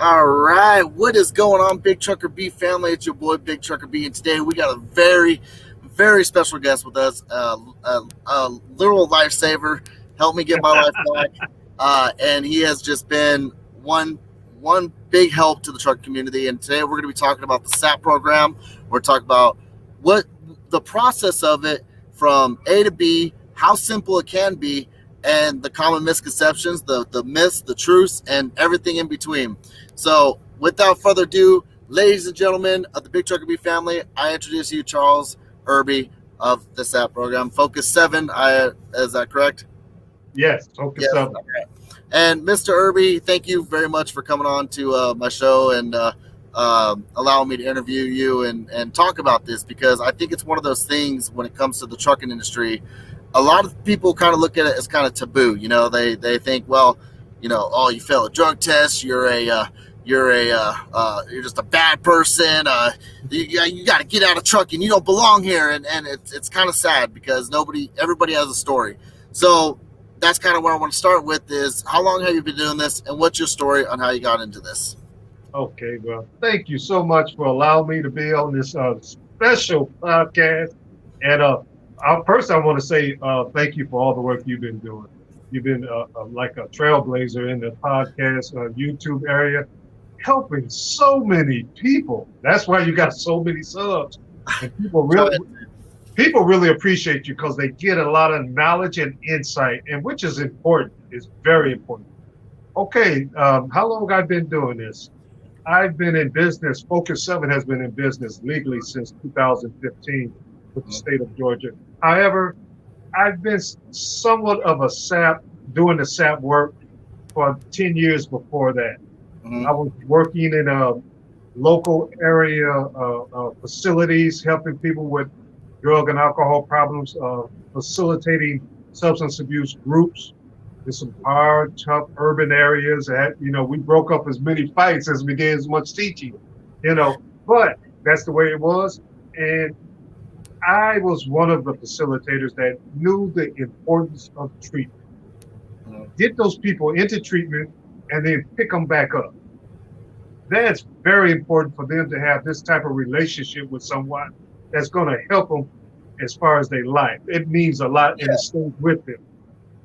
All right, what is going on, BigTruckerB family? It's your boy BigTruckerB, and today we got a very, very special guest with us, a literal lifesaver. Helped me get my life back, and he has just been one big help to the truck community. And today we're going to be talking about the SAP program. We're talking about what the process of it from A to B, how simple it can be, and the common misconceptions, the myths, the truths, and everything in between. So without further ado, ladies and gentlemen of the BigTruckerB family, I introduce you Charles Erby of the SAP program. Focus7, is that correct? Yes, Focus7. Yes. Okay. And Mr. Erby, thank you very much for coming on to my show and allowing me to interview you and talk about this, because I think it's one of those things when it comes to the trucking industry. A lot of people kind of look at it as kind of taboo. You know, they think, well, you know, oh, you fail a drug test, you're just a bad person. You got to get out of trucking. You don't belong here, and it's kind of sad because everybody has a story. So that's kind of where I want to start with is how long have you been doing this, and what's your story on how you got into this? Okay, well, thank you so much for allowing me to be on this special podcast. And first, I want to say thank you for all the work you've been doing. You've been like a trailblazer in the podcast YouTube area, helping so many people. That's why you got so many subs. And people really appreciate you because they get a lot of knowledge and insight, and which is important. It's very important. Okay, how long I've been doing this? I've been in business. Focus7 has been in business legally since 2015 with the state of Georgia. However, I've been somewhat of a SAP, doing the SAP work for 10 years before that. Mm-hmm. I was working in a local area facilities, helping people with drug and alcohol problems, facilitating substance abuse groups in some hard, tough urban areas. We broke up as many fights as we did as much teaching, but that's the way it was. And I was one of the facilitators that knew the importance of treatment. Get those people into treatment and then pick them back up. That's very important for them to have this type of relationship with someone that's going to help them as far as their life. It means a lot, and it stays with them.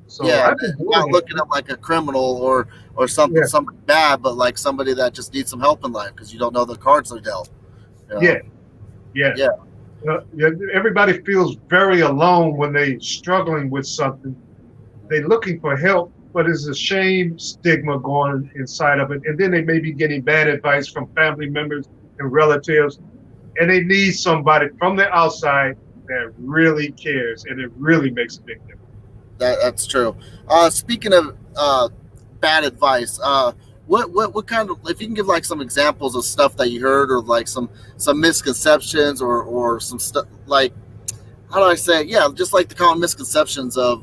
So I'm not looking at like a criminal or something bad, but like somebody that just needs some help in life because you don't know the cards they're dealt. Yeah. Everybody feels very alone when they're struggling with something. They're looking for help, but there's a shame, stigma going inside of it. And then they may be getting bad advice from family members and relatives. And they need somebody from the outside that really cares, and it really makes a big difference. That's true. Speaking of bad advice, what kind of, if you can give like some examples of stuff that you heard, or like some misconceptions or some stuff, like, how do I say it? Yeah, just like the common misconceptions of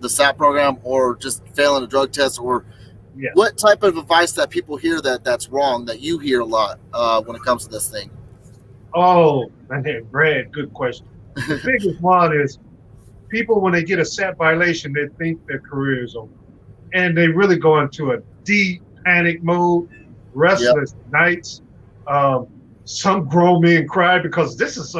the SAP program, or just failing a drug test, or what type of advice that people hear that's wrong, that you hear a lot when it comes to this thing? Oh, man, Brad, good question. The biggest one is people, when they get a SAP violation, they think their career is over. And they really go into a deep panic mode, restless nights. Some grown men cry because this is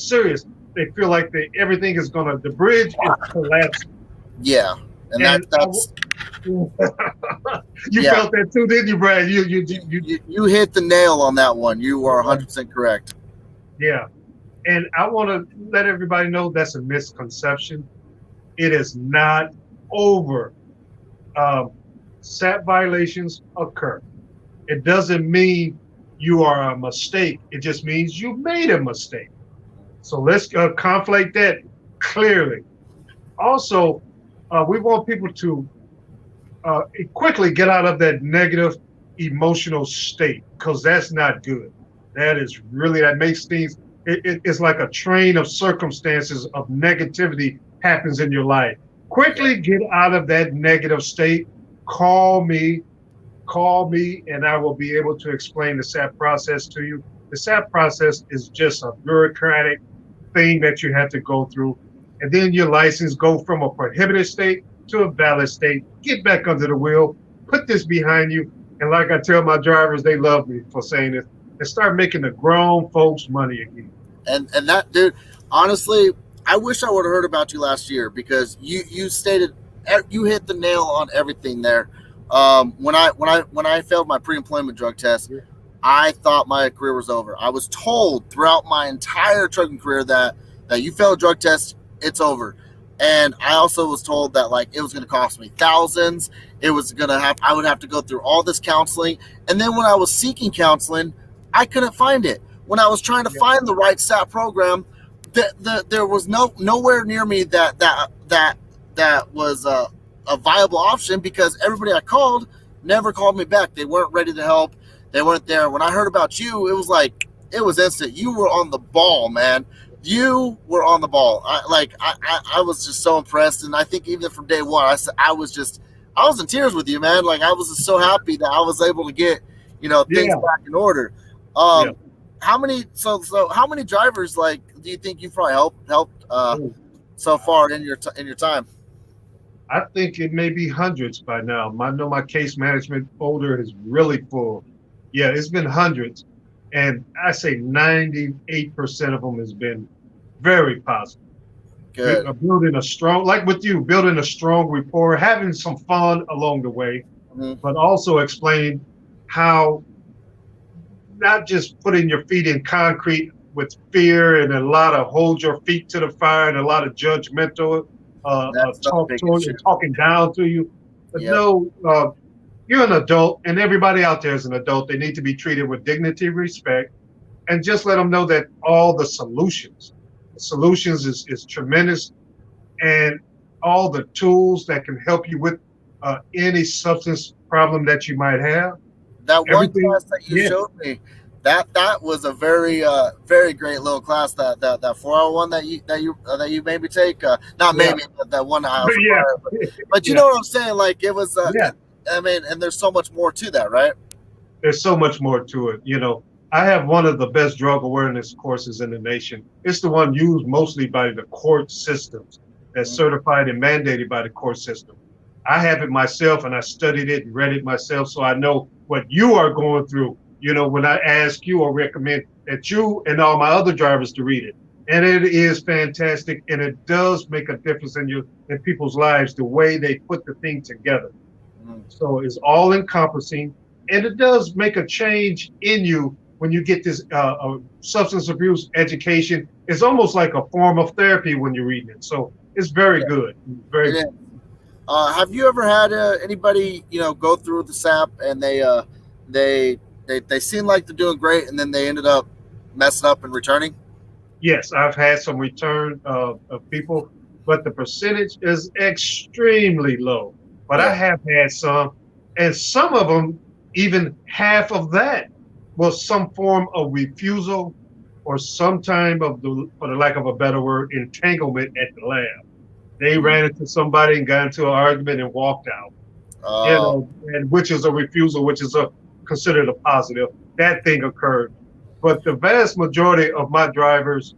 serious. They feel like everything is the bridge is collapsing. Yeah. And that's you felt that too, didn't you, Brad? You hit the nail on that one. You are 100% correct. Yeah. And I want to let everybody know that's a misconception. It is not over. SAP violations occur. It doesn't mean you are a mistake. It just means you made a mistake. So let's conflate that clearly. Also, we want people to quickly get out of that negative emotional state, because that's not good. That makes things, it's like a train of circumstances of negativity happens in your life. Quickly get out of that negative state. Call me, and I will be able to explain the SAP process to you. The SAP process is just a bureaucratic thing that you have to go through. And then your license go from a prohibited state to a valid state. Get back under the wheel, put this behind you, And like I tell my drivers, they love me for saying this, and start making the grown folks money again. And that dude, honestly, I wish I would have heard about you last year because you stated you hit the nail on everything there. When I failed my pre-employment drug test, Yeah. I thought my career was over. I was told throughout my entire trucking career that you fail a drug test, it's over. And I also was told that like it was going to cost me thousands. It was going to have I would have to go through all this counseling. And then when I was seeking counseling, I couldn't find it. When I was trying to Yeah. find the right SAP program, there was nowhere near me that was a viable option because everybody I called never called me back. They weren't ready to help. They weren't there. When I heard about you, it was instant. You were on the ball, man. You were on the ball. I was just so impressed, and I think even from day one, I was in tears with you, man. Like I was just so happy that I was able to get things Yeah. back in order. Yeah. How many how many drivers like do you think you've probably helped Ooh. so far in your time? I think it may be hundreds by now. I know my case management folder is really full. Yeah, it's been hundreds. And I say 98% of them has been very positive. Good. Building a strong, like with you, building a strong rapport, having some fun along the way, Mhm. but also explaining how not just putting your feet in concrete with fear and a lot of hold your feet to the fire and a lot of judgmental That's not the talk to biggest you issue. and talking down to you. But Yep. no, you're an adult, and everybody out there is an adult. They need to be treated with dignity, respect, and just let them know that all the solutions is tremendous, and all the tools that can help you with any substance problem that you might have. That one Everything, class that you yeah, showed me, that was a very great little class. That 401 that you made me take. Not yeah, maybe that one I was yeah, required. But you yeah, know what I'm saying? Like it was. yeah. I mean, and there's so much more to that, right? There's so much more to it. I have one of the best drug awareness courses in the nation. It's the one used mostly by the court systems, that's Mhm. certified and mandated by the court system. I have it myself, and I studied it and read it myself, so I know what you are going through. When I ask you or recommend that you and all my other drivers to read it, and it is fantastic, and it does make a difference in people's lives the way they put the thing together. Mhm. So it's all encompassing, and it does make a change in you when you get this substance abuse education. It's almost like a form of therapy when you're reading it. So it's very Yeah, good. Very it good. is. Have you ever had anybody go through the SAP and they they seem like they're doing great and then they ended up messing up and returning? Yes, I've had some return of people, but the percentage is extremely low. But I Yeah. have had some, and some of them, even half of that was some form of refusal or some time of for the lack of a better word, entanglement at the lab. They Mm. ran into somebody and got into an argument and walked out. Uh, And which is a refusal, which is a considered a positive. That thing occurred, but the vast majority of my drivers,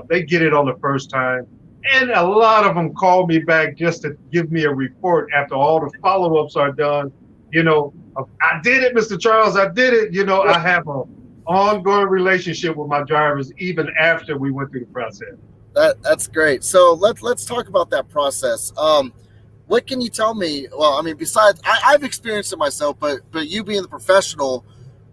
they get it on the first time, and a lot of them call me back just to give me a report after all the follow-ups are done. I did it, Mr. Charles. I did it. I have a ongoing relationship with my drivers even after we went through the process. that's great. So let's talk about that process. What can you tell me? Well, I mean, besides I've experienced it myself, but you being the professional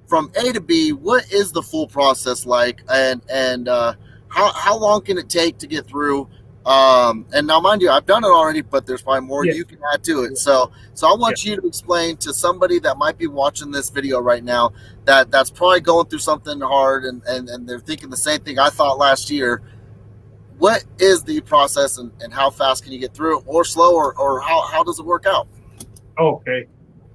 from A to B, what is the full process like, and how long can it take to get through? And now, mind you, I've done it already, but there's probably more Yeah, you can add to it. yeah, So I yeah. want you to explain to somebody that might be watching this video right now that's probably going through something hard and they're thinking the same thing I thought last year. What is the process and how fast can you get through it or slow or how does it work out? Okay.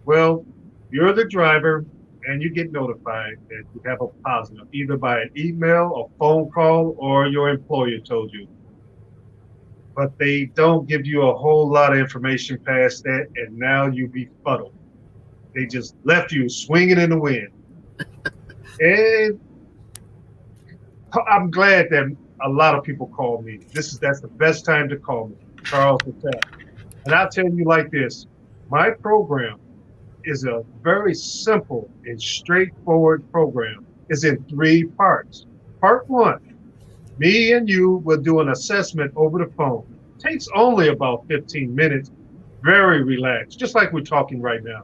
Well, you're the driver and you get notified that you have a positive, either by an email, a phone call, or your employer told you. But they don't give you a whole lot of information past that, and now you befuddled. They just left you swinging in the wind. And I'm glad that a lot of people call me. That's the best time to call me, Charles Patel. And I'll tell you like this: my program is a very simple and straightforward program. It's in 3 parts. Part 1, me and you will do an assessment over the phone. Takes only about 15 minutes, very relaxed, just like we're talking right now.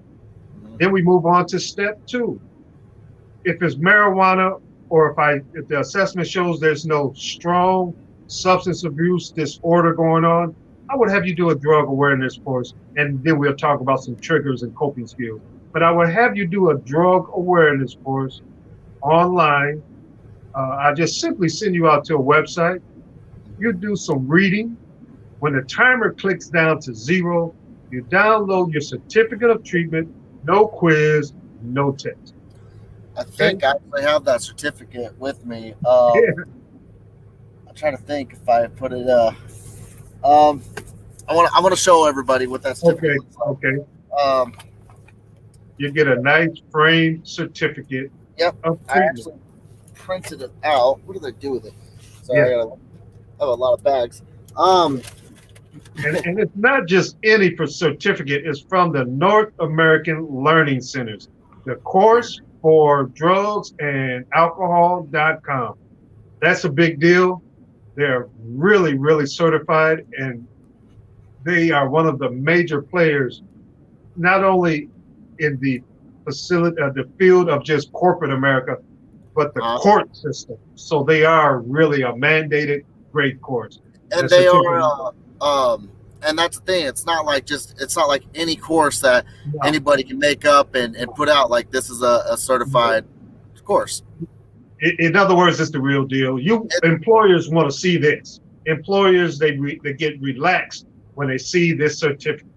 Then we move on to step 2. If it's marijuana or if the assessment shows there's no strong substance abuse disorder going on, I would have you do a drug awareness course, and then we'll talk about some triggers and coping skills. But I would have you do a drug awareness course online. I just simply send you out to a website. You do some reading. When the timer clicks down to 0, you download your certificate of treatment, no quiz, no test. I think I actually have that certificate with me. I'm trying to think if I put it. I want to show everybody what that certificate looks like. Okay. You get a nice framed certificate. Yep. I actually printed it out. What did I do with it? So I have a lot of bags. And it's not just any certificate. It's from the North American Learning Centers. The course for drugs and alcohol.com. That's a big deal. They're really, really certified, and they are one of the major players, not only in the the field of just corporate America, but the court system. So they are really a mandated great course. And they are, and that's the thing. It's not like any course that anybody can make up and put out. Like, this is a certified course. In other words, it's the real deal. Employers want to see this. Employers, they get relaxed when they see this certificate.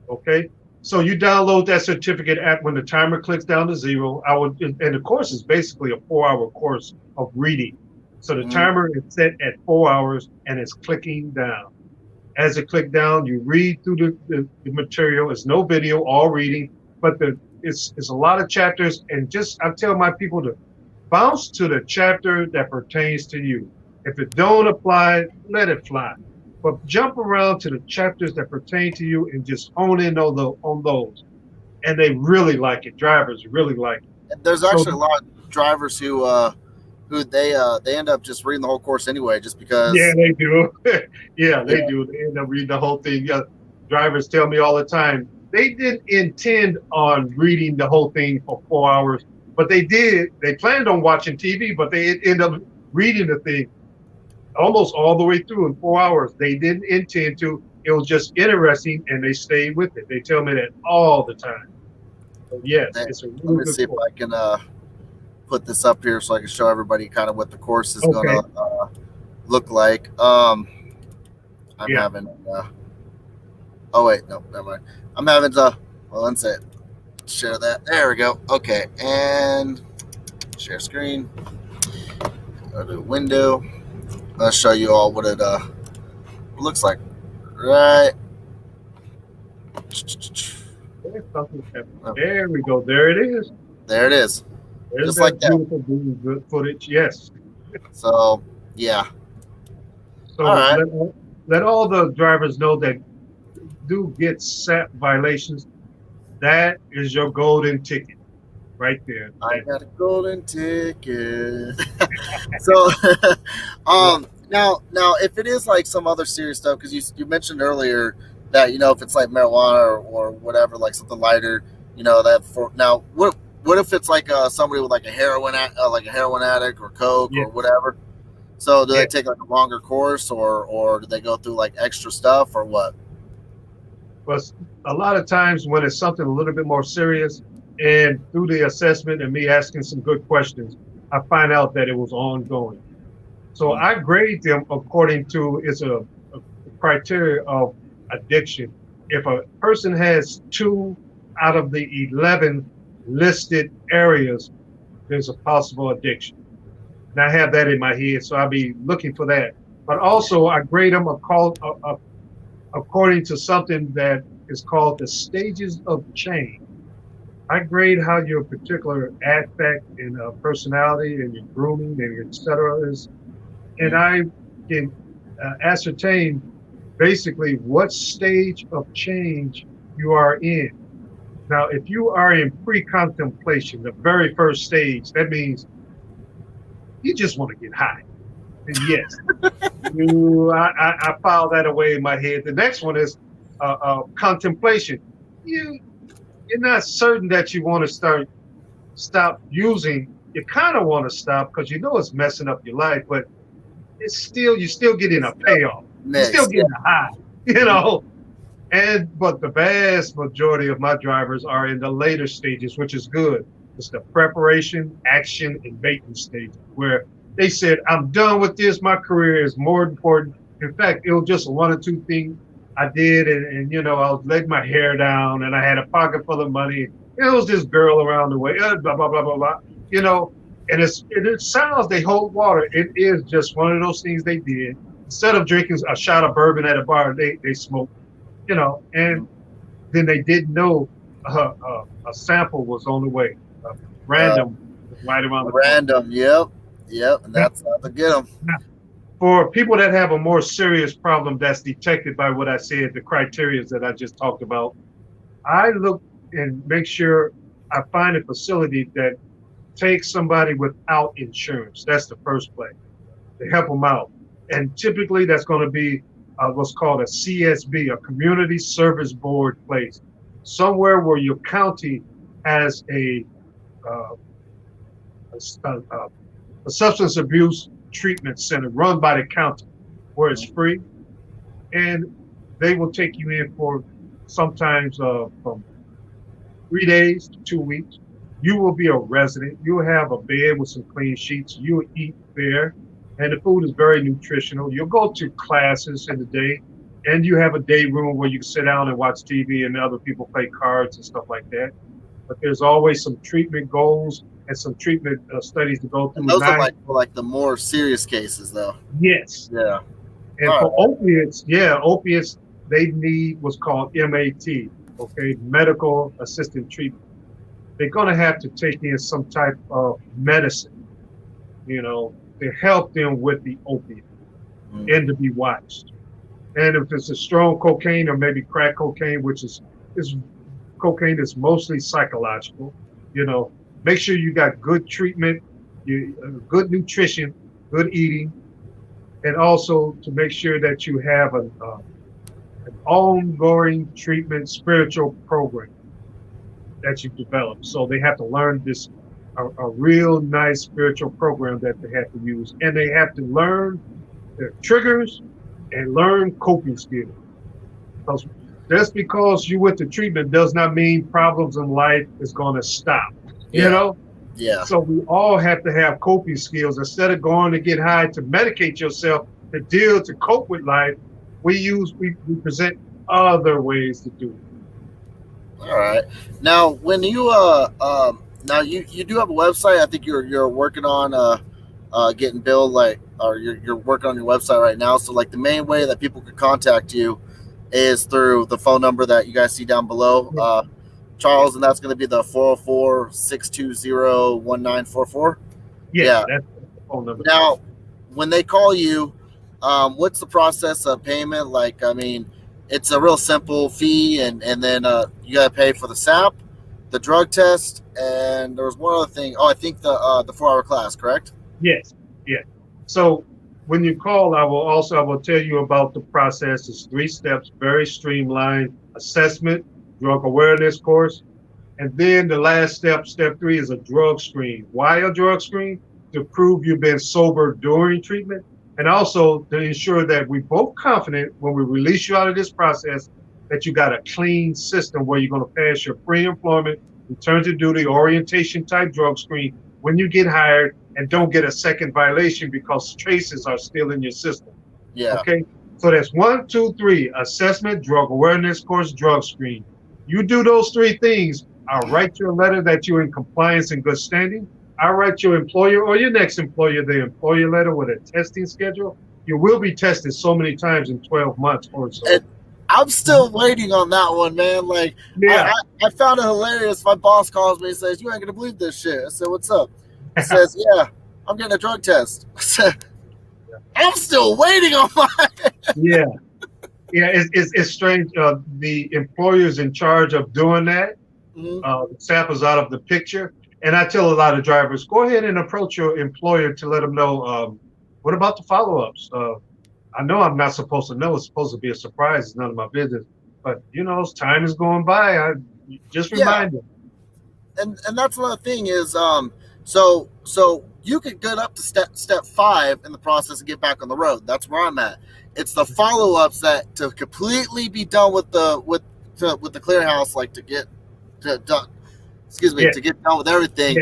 Okay, so you download that certificate when the timer clicks down to 0. And the course is basically a 4-hour course of reading. So the timer is set at 4 hours and it's clicking down. As it clicks down, you read through the material. It's no video, all reading, but it's a lot of chapters. And I tell my people to bounce to the chapter that pertains to you. If it don't apply, let it fly. But jump around to the chapters that pertain to you and just hone in on those. And they really like it. Drivers really like it. There's actually a lot of drivers who they end up just reading the whole course anyway, just because. Yeah, they do. They do. They end up reading the whole thing. Yeah, drivers tell me all the time they didn't intend on reading the whole thing for 4 hours, but they did. They planned on watching TV, but they end up reading the thing almost all the way through in 4 hours. They didn't intend to. It was just interesting, and they stayed with it. They tell me that all the time. So yes, it's a really good Let me see if I can put this up here so I can show everybody kind of what the course is going to look like. I'm having. Oh wait, no, never mind. I'm having to. Well, let's share that. There we go. Okay, and share screen. Go to window. I'll show you all what it looks like. Right. There we go. There it is. There it is. There's just like that. Beautiful, good footage. Yes. So yeah. So all right. Let all the drivers know that do get SAP violations. That is your golden ticket, right there. I got a golden ticket. So, now if it is like some other serious stuff, because you mentioned earlier that if it's like marijuana or whatever, like something lighter, what if it's like somebody with like a heroin addict or coke or whatever? So do they take like a longer course or do they go through like extra stuff or what? But a lot of times when it's something a little bit more serious, and through the assessment and me asking some good questions, I find out that it was ongoing. So I grade them according to a criteria of addiction. If a person has 2 out of the 11 listed areas, there's a possible addiction. And I have that in my head, so I'll be looking for that. But also I grade them according to something that is called the stages of change. I grade how your particular aspect and personality and your grooming and et cetera is, and I can ascertain basically what stage of change you are in. Now, if you are in pre-contemplation, the very first stage, that means you just want to get high. And yes, I file that away in my head. The next one is contemplation. You, you're not certain that you want to stop using. You kind of want to stop because you know it's messing up your life, but you're still getting a payoff. You're still Next, getting a high, but the vast majority of my drivers are in the later stages, which is good. It's the preparation, action, and maintenance stage where they said, I'm done with this. My career is more important. In fact, it was just one or two things I did. And I was letting my hair down and I had a pocket full of money. It was this girl around the way, blah, blah, blah, blah, blah, and it sounds they hold water. It is just one of those things they did. Instead of drinking a shot of bourbon at a bar, they smoked, and then they didn't know a sample was on the way. Random, right around the corner. Random, yep, and that's how to get them. For people that have a more serious problem that's detected by what I said, the criteria that I just talked about, I look and make sure I find a facility that takes somebody without insurance. That's the first place to help them out. And typically that's going to be what's called a CSB, a Community Service Board place, somewhere where your county has a substance abuse treatment center run by the county where it's free. And they will take you in for sometimes from 3 days to 2 weeks. You will be a resident. You will have a bed with some clean sheets. You will eat there. And the food is very nutritional. You'll go to classes in the day. And you have a day room where you can sit down and watch TV and other people play cards and stuff like that. But there's always some treatment goals and some treatment studies to go through. And those are like the more serious cases, though. Yes. Yeah. And for opiates, they need what's called MAT, medical assisted treatment. They're going to have to take in some type of medicine, to help them with the opiate and to be watched. And if it's a strong cocaine or maybe crack cocaine, which is cocaine that's mostly psychological, make sure you got good treatment, good nutrition, good eating, and also to make sure that you have an ongoing treatment spiritual program that you develop. So they have to learn this, a real nice spiritual program that they have to use. And they have to learn their triggers and learn coping skills. Because just because you went to treatment does not mean problems in life is going to stop, Yeah. So we all have to have coping skills. Instead of going to get high to medicate yourself to cope with life, we present other ways to do it. All right. Now, when you you do have a website. I think you're working on getting billed, or you're working on your website right now. So the main way that people could contact you is through the phone number that you guys see down below, Charles, and that's going to be the 404-620-1944. Yeah, that's the phone number. Now, when they call you, what's the process of payment? It's a real simple fee, and then you got to pay for the SAP, the drug test, and there was one other thing. Oh, I think the 4-hour class, correct? Yes. Yeah. So when you call, I will tell you about the process. It's 3 steps, very streamlined: assessment, drug awareness course, and then the last step 3, is a drug screen. Why a drug screen? To prove you've been sober during treatment, and also to ensure that we're both confident when we release you out of this process that you got a clean system where you're going to pass your pre-employment, return to duty, orientation type drug screen when you get hired, and don't get a second violation because traces are still in your system. Yeah. Okay. So that's 1, 2, 3: assessment, drug awareness course, drug screen. You do those 3 things, I'll write you a letter that you're in compliance and good standing. I'll write your employer or your next employer the employer letter with a testing schedule. You will be tested so many times in 12 months or so. And I'm still waiting on that one, man. I found it hilarious. My boss calls me and says, "You ain't going to believe this shit." I said, "What's up?" He says, "Yeah, I'm getting a drug test." I said, "I'm still waiting on mine." Yeah, it's strange. The employers in charge of doing that The SAP is out of the picture. And I tell a lot of drivers, go ahead and approach your employer to let them know, what about the follow-ups? I know I'm not supposed to know. It's supposed to be a surprise. It's none of my business. But, as time is going by, just remind them. And that's another thing is, so you could get up to step 5 in the process and get back on the road. That's where I'm at. It's the follow-ups that to completely be done with the clearinghouse, like to get done. To get done with everything,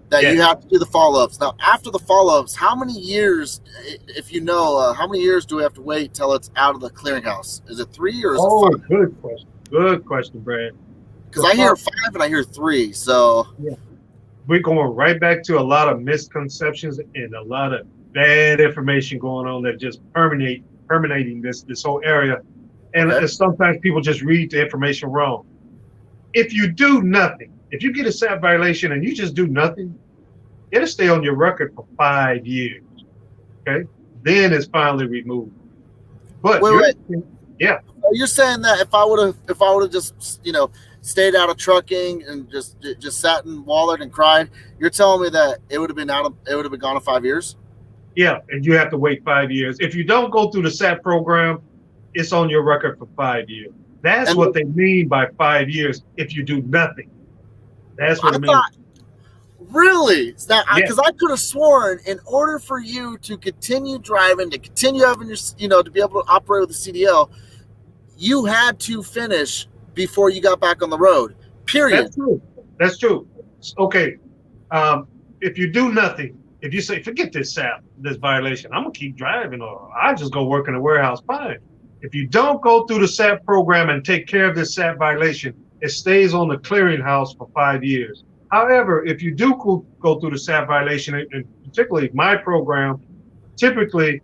that you have to do the follow-ups. Now, after the follow-ups, how many years, if you know, how many years do we have to wait till it's out of the clearinghouse? Is it 3 or is it 5? Good question. Good question, Brad. Because I hear 5 and I hear 3, so. Yeah. We're going right back to a lot of misconceptions and a lot of bad information going on that just permeating this whole area. And sometimes people just read the information wrong. If you do nothing, if you get a SAP violation and you just do nothing, it'll stay on your record for 5 years. Okay? Then it's finally removed. But yeah. You're saying that if I would have just, stayed out of trucking and just sat and wallered and cried, you're telling me that it would have been gone in 5 years? Yeah, and you have to wait 5 years. If you don't go through the SAP program, it's on your record for 5 years. That's what they mean by 5 years if you do nothing. That's what it means. Really? Because I could have sworn in order for you to continue driving, to continue having your, to be able to operate with the CDL, you had to finish before you got back on the road. Period. That's true. Okay. If you do nothing, if you say, forget this SAP, this violation, I'm going to keep driving, or I just go work in a warehouse, fine. If you don't go through the SAP program and take care of this SAP violation, it stays on the clearinghouse for 5 years. However, if you do go through the SAP violation, and particularly my program, typically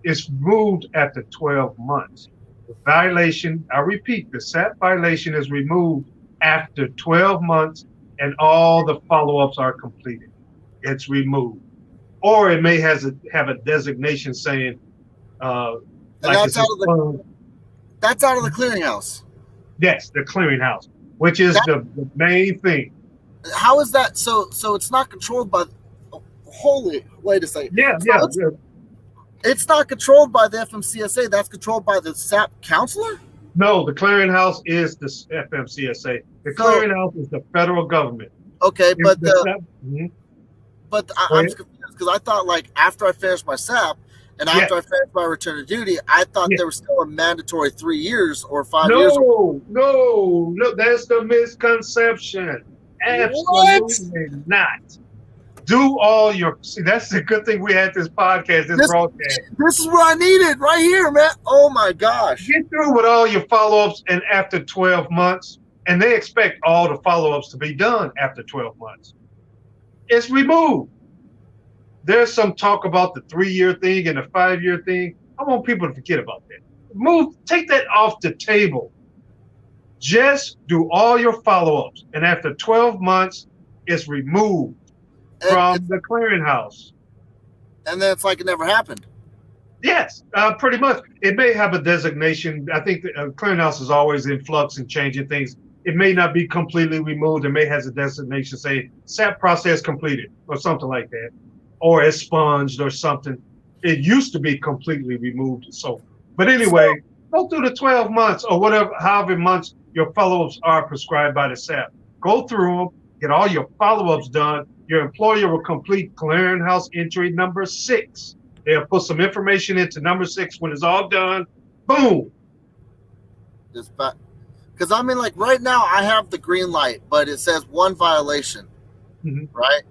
it's moved after 12 months. The violation, I repeat, the SAP violation is removed after 12 months and all the follow-ups are completed. It's removed. Or it may have a designation saying, that's out of the clearinghouse. Yes, the clearinghouse, which is the main thing. How is that? So it's not controlled by. Wait a second. Yeah. It's not controlled by the FMCSA. That's controlled by the SAP counselor. No, the clearinghouse is the FMCSA. The clearinghouse is the federal government. Okay, but I'm confused because I thought like after I finished my SAP. And after I finished my return to duty, I thought there was still a mandatory 3 years or 5 years. No, that's the misconception. Absolutely not. Do all your. See, that's the good thing we had this podcast, this broadcast. This is what I needed right here, man. Oh my gosh. Get through with all your follow-ups, and after 12 months, and they expect all the follow-ups to be done after 12 months. It's removed. There's some talk about the 3-year thing and the 5-year thing. I want people to forget about that. Take that off the table. Just do all your follow-ups. And after 12 months, it's removed from the clearinghouse. And then it's like it never happened. Yes, pretty much. It may have a designation. I think the clearinghouse is always in flux and changing things. It may not be completely removed. It may have a designation, say, SAP process completed or something like that. Or expunged or something. It used to be completely removed. But anyway, go through the 12 months or however months your follow-ups are prescribed by the SAP. Go through them, get all your follow-ups done. Your employer will complete clearinghouse entry number 6. They'll put some information into number 6 when it's all done. Boom. Because I mean, like right now, I have the green light, but it says 1 violation, right?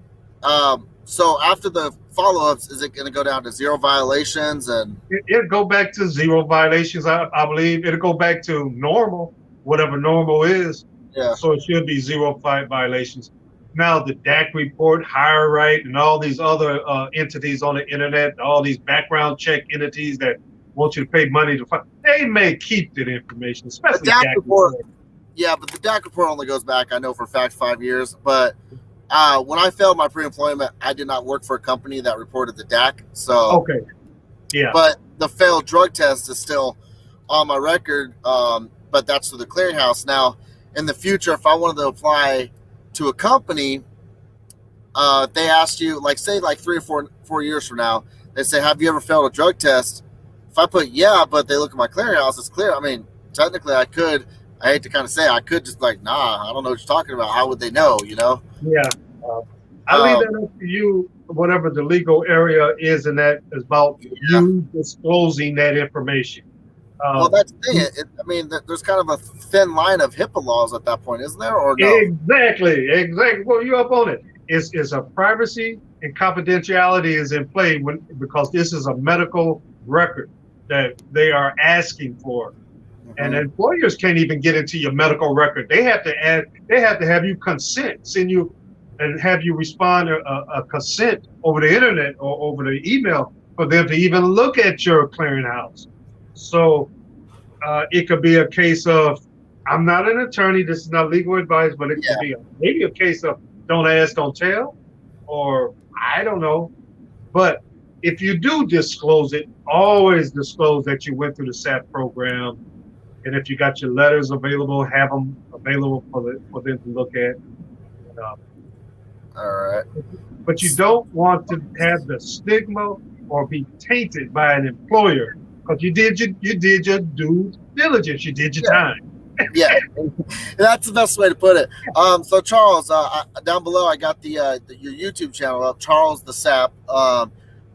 So after the follow-ups, is it going to go down to 0 violations? And it'll go back to 0 violations, I believe. It'll go back to normal, whatever normal is. Yeah. So it should be 0 violations. Now the DAC report, Hire Right, and all these other entities on the internet, all these background check entities that want you to pay money to find, they may keep that information, especially the DAC report. Yeah, but the DAC report only goes back, I know for a fact, 5 years. But when I failed my pre-employment, I did not work for a company that reported the DAC. So okay, yeah. But the failed drug test is still on my record. But that's through the clearinghouse. Now, in the future, if I wanted to apply to a company, if they asked you, like, say, like 3 or 4 years from now, they say, have you ever failed a drug test? If I put yeah, but they look at my clearinghouse, it's clear. I mean, technically, I could. I hate to kind of say, I could just like, nah, I don't know what you're talking about. How would they know? You know? Yeah. I leave that up to you, whatever the legal area is, and that is about you disclosing that information. Well, that's the thing. I mean, there's kind of a thin line of HIPAA laws at that point, isn't there? Or no? Exactly. Well, you're up on it. It's a privacy and confidentiality is in play because this is a medical record that they are asking for. And employers can't even get into your medical record. They have to have you consent, send you and have you respond a consent over the internet or over the email for them to even look at your clearinghouse. So it could be a case of, I'm not an attorney, this is not legal advice, but it could be maybe a case of don't ask, don't tell, or I don't know. But if you do disclose it, always disclose that you went through the SAP program. And if you got your letters available, have them available for them to look at. All right. But you don't want to have the stigma or be tainted by an employer because you did your due diligence, you did your time. Yeah, that's the best way to put it. So Charles, down below, I got your YouTube channel up, Charles the Sap.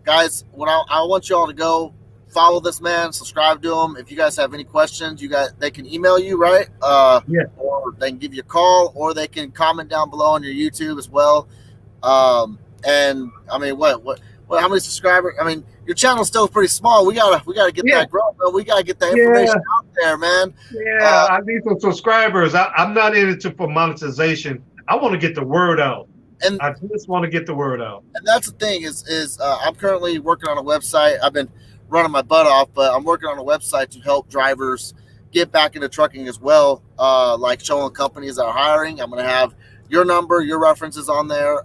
Guys, what I want you all to go follow this man, subscribe to him. If you guys have any questions, they can email you, right? Or they can give you a call, or they can comment down below on your YouTube as well. And I mean, what? How many subscribers? I mean, your channel's still pretty small. We gotta get that growing, bro. We gotta get that information out there, man. Yeah, I need some subscribers. I'm not in it for monetization. I want to get the word out. And I just want to get the word out. And that's the thing is I'm currently working on a website. I've been running my butt off, but I'm working on a website to help drivers get back into trucking as well. Like showing companies that are hiring. I'm gonna have your number, your references on there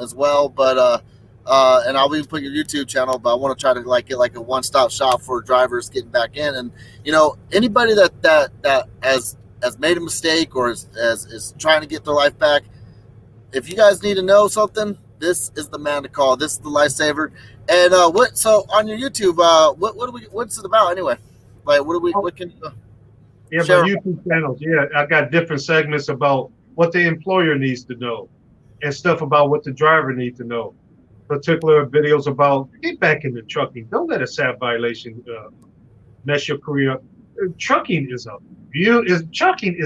as well. But and I'll even put your YouTube channel. But I want to try to get like a one-stop shop for drivers getting back in. And anybody that has made a mistake or is trying to get their life back. If you guys need to know something, this is the man to call. This is the lifesaver. And so on your YouTube, what's it about anyway? Like what can you share? My YouTube channels, I got different segments about what the employer needs to know and stuff about what the driver needs to know. Particular videos about get back into trucking. Don't let a SAP violation mess your career up. Trucking is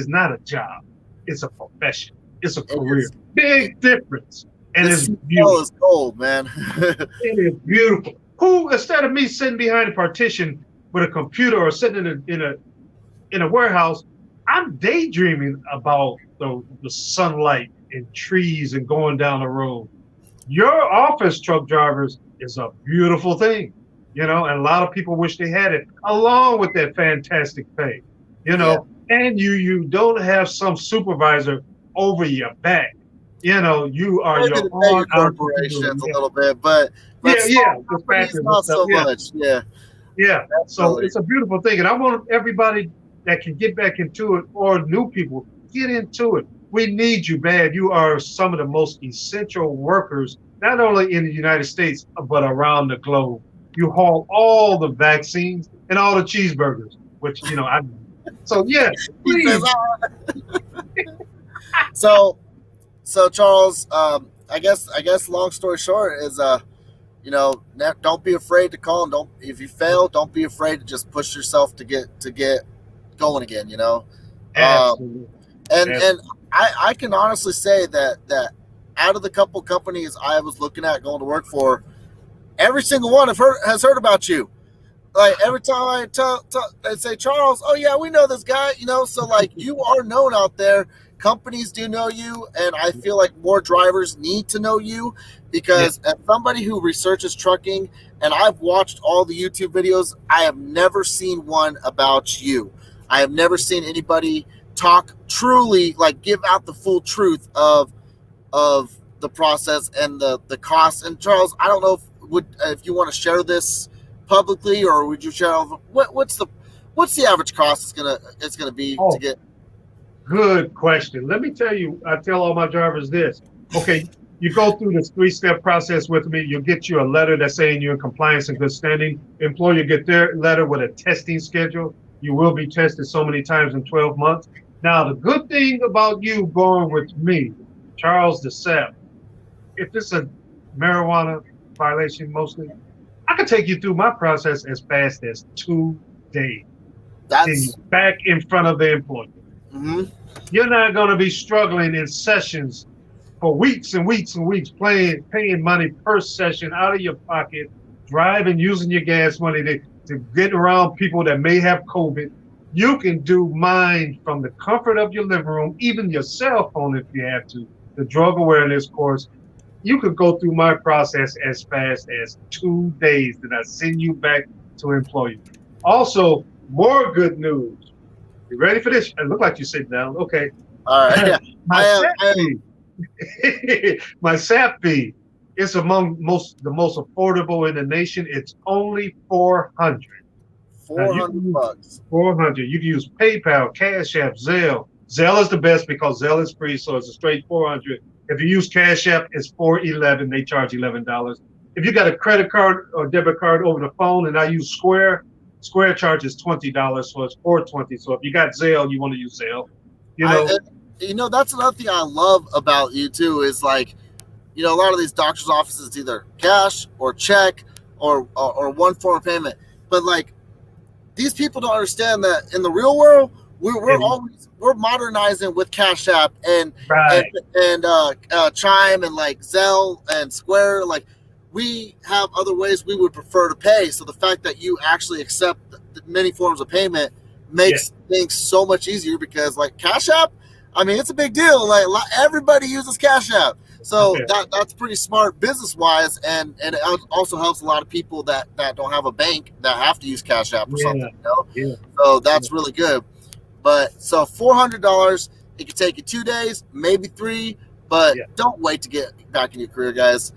not a job. It's a profession. It's a career. Big difference. And it's beautiful. It's gold, man. It is beautiful. Who, instead of me sitting behind a partition with a computer or sitting in a warehouse, I'm daydreaming about the sunlight and trees and going down the road. Your office truck drivers is a beautiful thing, and a lot of people wish they had it, along with that fantastic pay, and you don't have some supervisor over your back. You are your own corporations a little bit, but not so much. Yeah. So it's a beautiful thing, and I want everybody that can get back into it, or new people, get into it. We need you bad. You are some of the most essential workers, not only in the United States but around the globe. You haul all the vaccines and all the cheeseburgers, which So please. So Charles, I guess long story short is don't be afraid to call, and if you fail, don't be afraid to just push yourself to get going again. Absolutely. And I can honestly say that out of the couple companies I was looking at going to work for, every single one has heard about you. Like every time they say, Charles, oh yeah, we know this guy, so like you are known out there. Companies do know you, and I feel like more drivers need to know you because as somebody who researches trucking, and I've watched all the YouTube videos, I have never seen one about you. I have never seen anybody talk truly, like give out the full truth of the process and the cost. And Charles, I don't know if you want to share this publicly, or would you share what's the average cost it's gonna be to get? Good question. Let me tell you, I tell all my drivers this. Okay, you go through this 3-step process with me. You'll get you a letter that's saying you're in compliance and good standing. Employer get their letter with a testing schedule. You will be tested so many times in 12 months. Now, the good thing about you going with me, Charles the SAP, if it's a marijuana violation mostly, I can take you through my process as fast as 2 days. Then That's you're back in front of the employer. mhm. You're not going to be struggling in sessions for weeks and weeks and weeks, paying money per session out of your pocket, driving, using your gas money to get around people that may have COVID. You can do mine from the comfort of your living room, even your cell phone if you have to. The drug awareness course, you could go through my process as fast as 2 days. Then I send you back to employer. Also, more good news. You ready for this? It look like you sit down. Okay. All right. Yeah. My I SAP am. fee. My SAP fee is among the most affordable in the nation. It's only $400. $400. 400. You can use PayPal, Cash App, Zelle. Zelle is the best because Zelle is free, so it's a straight 400. If you use Cash App, it's $411. They charge $11. If you got a credit card or debit card over the phone, and I use Square charges $20, so it's $420. So if you got Zelle, you want to use Zelle. That's another thing I love about you too is like, a lot of these doctors' offices, it's either cash or check or one form of payment. But like, these people don't understand that in the real world, we're modernizing with Cash App and Right. and Chime and like Zelle and Square. Like, we have other ways we would prefer to pay. So the fact that you actually accept many forms of payment makes things so much easier because like Cash App, I mean, it's a big deal. Like, everybody uses Cash App. So that's pretty smart business wise, and it also helps a lot of people that don't have a bank that have to use Cash App or something. Yeah. So that's really good. But so $400, it could take you 2 days, maybe 3, but don't wait to get back in your career, guys.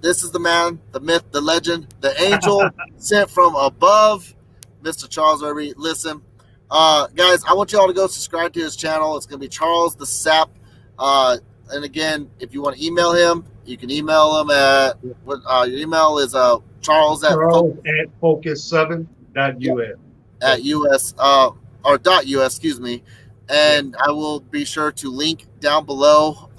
This is the man, the myth, the legend, the angel sent from above, Mr. Charles Erby. Listen, guys, I want you all to go subscribe to his channel. It's going to be Charles the Sap. And again, if you want to email him, you can email him at your email is Charles at Focus7.us at US or .us, excuse me. And I will be sure to link down below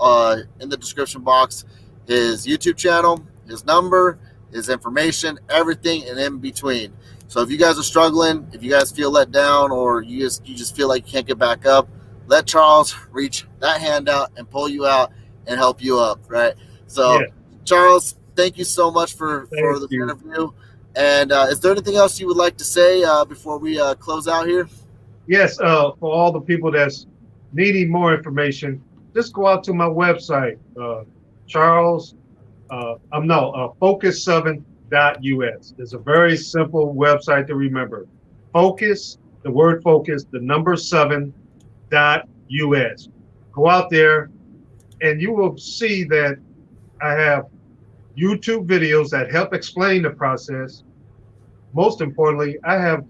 in the description box his YouTube channel, his number, his information, everything and in between. So if you guys are struggling, if you guys feel let down, or you just feel like you can't get back up, let Charles reach that hand out and pull you out and help you up, right? So, Charles, thank you so much for the interview. And is there anything else you would like to say before we close out here? Yes, for all the people that's needing more information, just go out to my website, Focus7.us. It's a very simple website to remember. Focus, the word focus, the number 7.us. Go out there and you will see that I have YouTube videos that help explain the process. Most importantly, I have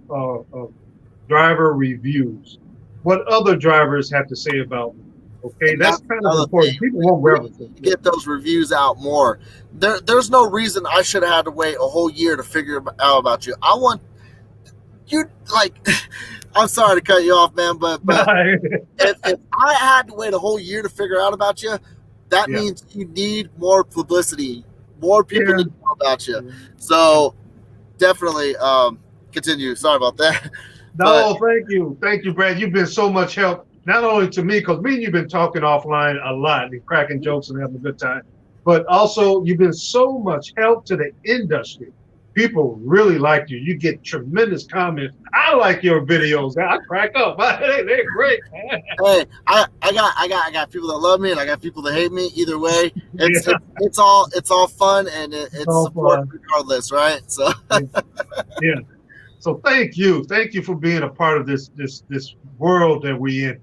driver reviews. What other drivers have to say about me. Okay, that's kind of important. People won't reference get those reviews out more. There's no reason I should have had to wait a whole year to figure out about you. I want you, like, I'm sorry to cut you off, man, but if I had to wait a whole year to figure out about you, that means you need more publicity. More people need to know about you. So definitely continue. Sorry about that. No, thank you, Brad. You've been so much help. Not only to me, because me and you've been talking offline a lot and cracking jokes and having a good time, but also you've been so much help to the industry. People really like you. You get tremendous comments. I like your videos. I crack up. They're great. Hey, I got people that love me and I got people that hate me. Either way, it's all fun and it's support regardless, right? So yeah. So thank you for being a part of this world that we in.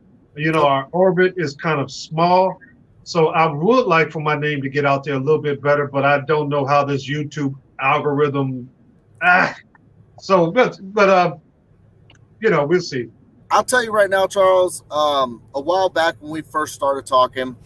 Our orbit is kind of small, so I would like for my name to get out there a little bit better, but I don't know how this YouTube algorithm. So, but we'll see. I'll tell you right now, Charles. A while back when we first started talking,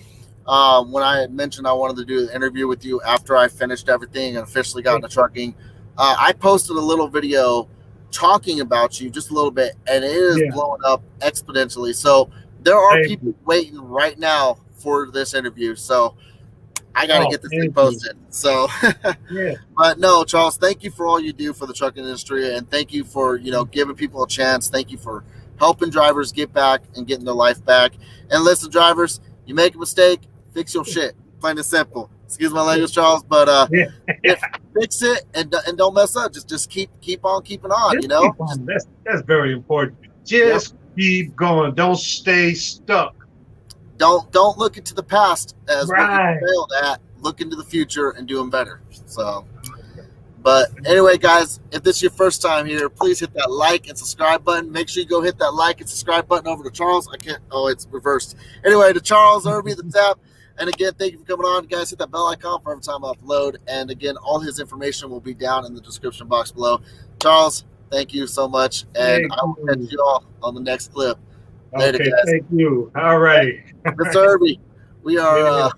when I mentioned I wanted to do the interview with you after I finished everything and officially got into trucking, I posted a little video talking about you just a little bit, and it is blowing up exponentially. So there are people waiting right now for this interview. So I got to get this thing posted. So, but no, Charles, thank you for all you do for the trucking industry, and thank you for giving people a chance. Thank you for helping drivers get back and getting their life back. And listen, drivers, you make a mistake, fix your shit. Plain and simple. Excuse my language, Charles, but fix it and don't mess up. Just keep on keeping on. That's very important. Just keep going. Don't stay stuck. Don't look into the past as what you failed at. Look into the future and do them better. So, but anyway, guys, if this is your first time here, please hit that like and subscribe button. Make sure you go hit that like and subscribe button over to Charles. It's reversed. Anyway, to Charles, Erby, the Tap. And again, thank you for coming on. Guys, hit that bell icon for every time I upload. And again, all his information will be down in the description box below. Charles, thank you so much. And I will catch you all on the next clip. Later, guys. Thank you. All right. Mr. Erby, we are